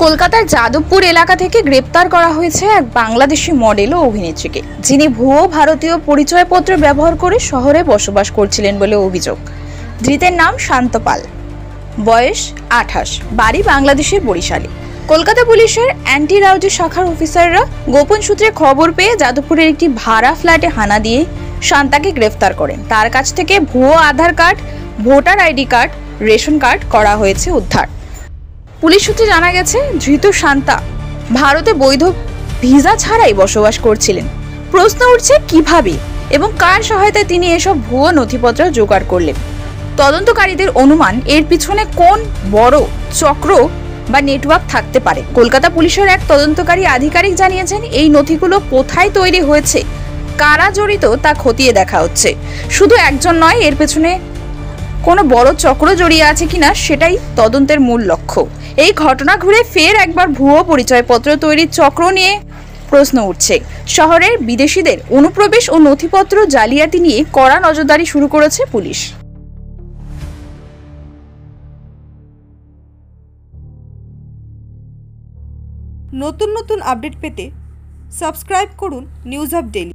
কলকাতার যাদবপুর এলাকা থেকে গ্রেপ্তার করা হয়েছে এক বাংলাদেশি মডেল ও অভিনেত্রীকে, যিনি ভুয়ো ভারতীয় পরিচয়পত্র ব্যবহার করে শহরে বসবাস করছিলেন বলে অভিযোগ। ধৃতের নাম শান্ত পাল, বয়স 28, বাড়ি বাংলাদেশের বরিশালে। কলকাতা পুলিশের অ্যান্টি রাউজি শাখার অফিসাররা গোপন সূত্রে খবর পেয়ে যাদবপুরের একটি ভাড়া ফ্ল্যাটে হানা দিয়ে শান্তাকে গ্রেফতার করেন। তার কাছ থেকে ভুয়ো Aadhaar card, voter ID card, ration card করা হয়েছে উদ্ধার। পুলিশ সূত্রে জানা গেছে, ধৃত শান্তা ভারতে বৈধ ভিসা ছাড়াই বসবাস করছিলেন। প্রশ্ন উঠছে কিভাবে এবং কার সহায়তায় তিনি এসব ভুয়ো নথিপত্র জোগাড় করলেন। তদন্তকারীদের অনুমান এর পিছনে কোন বড় চক্র বা নেটওয়ার্ক থাকতে পারে। কলকাতা পুলিশের এক তদন্তকারী আধিকারিক জানিয়েছেন, এই নথিগুলো কোথায় তৈরি হয়েছে, কারা জড়িত তা খতিয়ে দেখা হচ্ছে। শুধু একজন নয়, এর পেছনে কোনো বড় চক্র জড়িয়ে আছে কিনা সেটাই তদন্তের মূল লক্ষ্য। এই ঘটনা ঘুরে ফের একবার ভুয়ো পরিচয়পত্র তৈরির চক্র নিয়ে প্রশ্ন উঠছে। শহরের বিদেশিদের অনুপ্রবেশ ও নথিপত্র জালিয়াতি নিয়ে কড়া নজরদারি শুরু করেছে পুলিশ। নতুন নতুন আপডেট পেতে সাবস্ক্রাইব করুন নিউজ আপ ডেইলি।